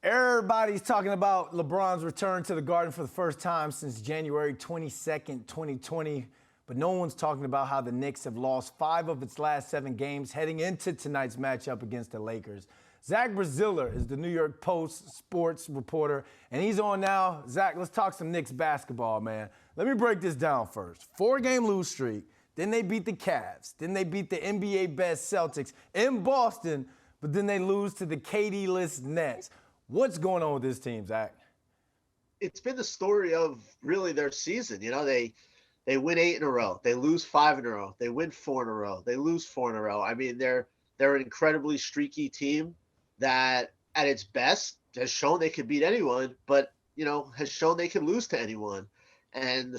Everybody's talking about LeBron's return to the Garden for the first time since January 22nd, 2020. But no one's talking about how the Knicks have lost 5 of its last 7 games heading into tonight's matchup against the Lakers. Zach Braziller is the New York Post sports reporter, and he's on now. Zach, let's talk some Knicks basketball, man. Let me break this down first. 4-game lose streak. Then they beat the Cavs. Then they beat the NBA best Celtics in Boston, but then they lose to the KD-less Nets. What's going on with this team, Zach? It's been the story of really their season. You know, they win 8 in a row. They lose 5 in a row. They win 4 in a row. They lose 4 in a row. I mean, they're an incredibly streaky team that at its best has shown they could beat anyone, but, you know, has shown they can lose to anyone. And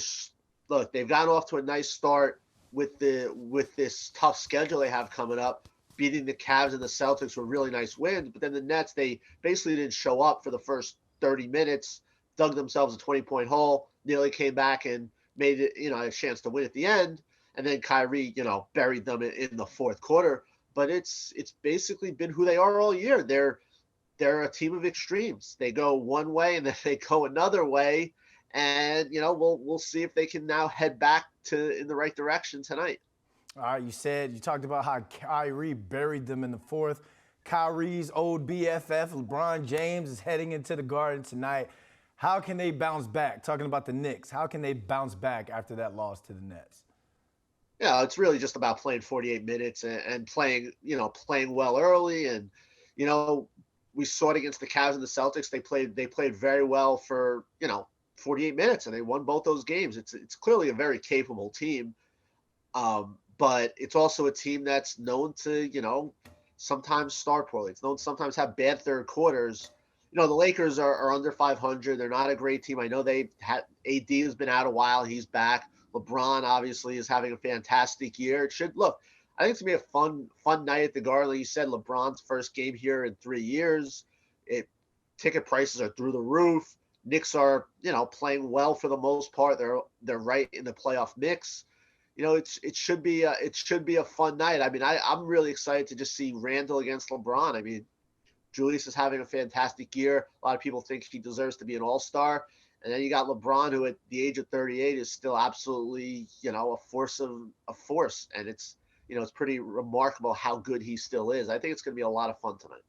look, they've gotten off to a nice start with this tough schedule they have coming up. Beating the Cavs and the Celtics were really nice wins, but then the Nets, they basically didn't show up for the first 30 minutes, dug themselves a 20-point hole, nearly came back and made it, a chance to win at the end, and then Kyrie, buried them in the fourth quarter. But it's basically been who they are all year. They're a team of extremes. They go one way and then they go another way, and we'll see if they can now head back in the right direction tonight. All right, you talked about how Kyrie buried them in the fourth. Kyrie's old BFF, LeBron James, is heading into the Garden tonight. How can they bounce back? Talking about the Knicks, how can they bounce back after that loss to the Nets? Yeah, it's really just about playing 48 minutes and playing well early. And, we saw it against the Cavs and the Celtics. They played very well for, 48 minutes, and they won both those games. It's clearly a very capable team. But it's also a team that's known to, sometimes start poorly. It's known to sometimes have bad third quarters. The Lakers are under 500. They're not a great team. I know AD has been out a while. He's back. LeBron obviously is having a fantastic year. I think it's gonna be a fun night at the Garden. Like you said, LeBron's first game here in 3 years. Ticket prices are through the roof. Knicks are, playing well for the most part. They're right in the playoff mix. It should be a fun night. I mean, I'm really excited to just see Randall against LeBron. I mean, Julius is having a fantastic year. A lot of people think he deserves to be an all-star. And then you got LeBron, who at the age of 38 is still absolutely, a force. And it's pretty remarkable how good he still is. I think it's going to be a lot of fun tonight.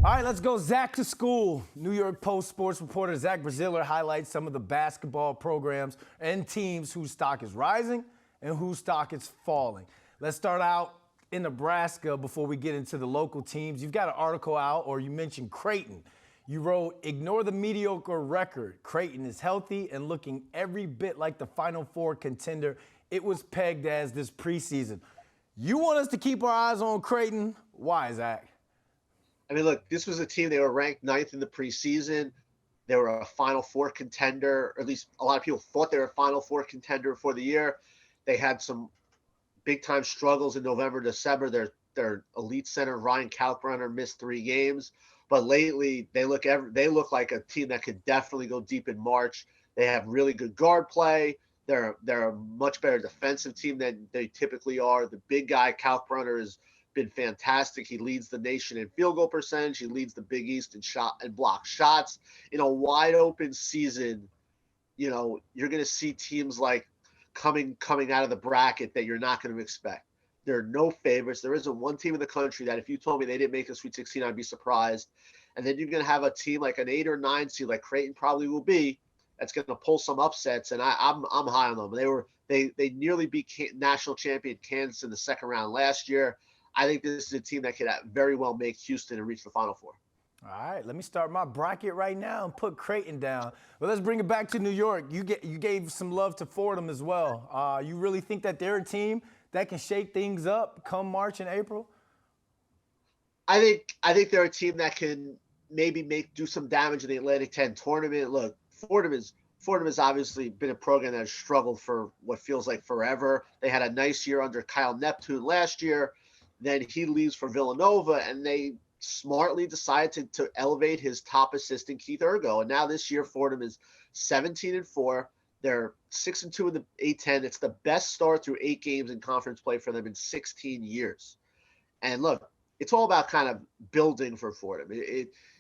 All right, let's go Zach to school. New York Post sports reporter Zach Braziller highlights some of the basketball programs and teams whose stock is rising and whose stock is falling. Let's start out in Nebraska before we get into the local teams. You've got an article out, or you mentioned Creighton. You wrote, "Ignore the mediocre record. Creighton is healthy and looking every bit like the Final Four contender it was pegged as this preseason." You want us to keep our eyes on Creighton? Why, Zach? I mean, look, this was a team, they were ranked 9th in the preseason. They were a Final Four contender, or at least a lot of people thought they were a Final Four contender for the year. They had some big-time struggles in November, December. Their elite center, Ryan Kalkbrenner, missed 3 games. But lately, they look like a team that could definitely go deep in March. They have really good guard play. They're a much better defensive team than they typically are. The big guy, Kalkbrenner, has been fantastic. He leads the nation in field goal percentage. He leads the Big East in shot and block shots. In a wide-open season, you're going to see teams like coming out of the bracket that you're not going to expect. There are no favorites. There isn't one team in the country that if you told me they didn't make the Sweet 16, I'd be surprised. And then you're going to have a team like an 8 or 9 seed, like Creighton probably will be, that's going to pull some upsets. And I'm high on them. They nearly beat national champion Kansas in the second round last year. I think this is a team that could very well make Houston and reach the Final Four. All right, let me start my bracket right now and put Creighton down. Well, let's bring it back to New York. You gave some love to Fordham as well. You really think that they're a team that can shake things up come March and April? I think they're a team that can maybe do some damage in the Atlantic 10 tournament. Look, Fordham has obviously been a program that has struggled for what feels like forever. They had a nice year under Kyle Neptune last year. Then he leaves for Villanova, and they smartly decided to elevate his top assistant, Keith Ergo. And now this year, Fordham is 17-4. They're 6-2 in the A-10. It's the best start through 8 games in conference play for them in 16 years. And look, it's all about kind of building for Fordham.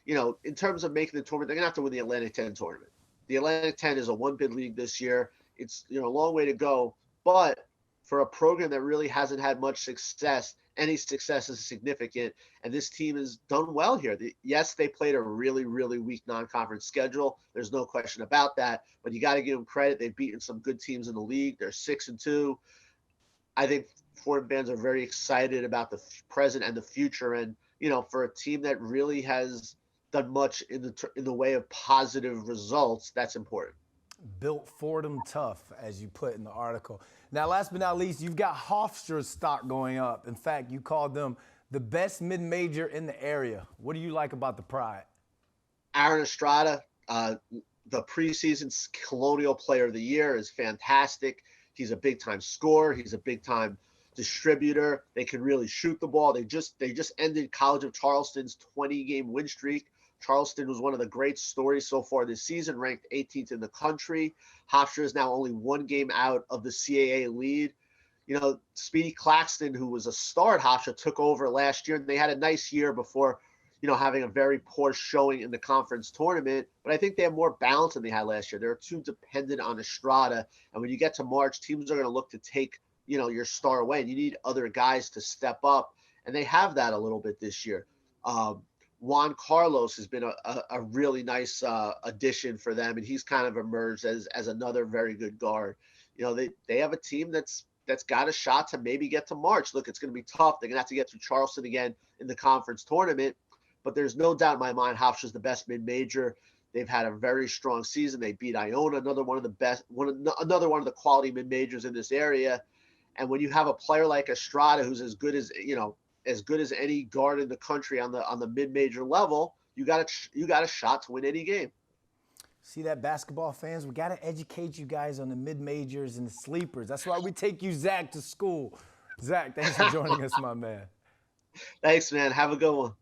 in terms of making the tournament, they're going to have to win the Atlantic 10 tournament. The Atlantic 10 is a one-bid league this year. It's, a long way to go. But for a program that really hasn't had much success, any success is significant. And this team has done well here. Yes, they played a really, really weak non-conference schedule. There's no question about that. But you got to give them credit. They've beaten some good teams in the league. They're 6-2. I think Fordham fans are very excited about the present and the future. And, for a team that really has done much in the way of positive results, that's important. Built Fordham tough, as you put in the article. Now, last but not least, you've got Hofstra's stock going up. In fact, you called them the best mid-major in the area. What do you like about the Pride? Aaron Estrada, the preseason Colonial Player of the Year, is fantastic. He's a big-time scorer. He's a big-time distributor. They can really shoot the ball. They just ended College of Charleston's 20-game win streak. Charleston was one of the great stories so far this season, ranked 18th in the country. Hofstra is now only one game out of the CAA lead. Speedy Claxton, who was a star at Hofstra, took over last year, and they had a nice year before, having a very poor showing in the conference tournament. But I think they have more balance than they had last year. They're too dependent on Estrada. And when you get to March, teams are going to look to take, your star away. And you need other guys to step up. And they have that a little bit this year. Juan Carlos has been a really nice addition for them, and he's kind of emerged as another very good guard. They have a team that's got a shot to maybe get to March. Look, it's going to be tough. They're going to have to get through Charleston again in the conference tournament, but there's no doubt in my mind Hofstra's the best mid-major. They've had a very strong season. They beat Iona, another one of the quality mid-majors in this area. And when you have a player like Estrada, who's as good as any guard in the country on the mid-major level, you got a shot to win any game. See that, basketball fans? We got to educate you guys on the mid-majors and the sleepers. That's why we take you, Zach, to school. Zach, thanks for joining us, my man. Thanks, man. Have a good one.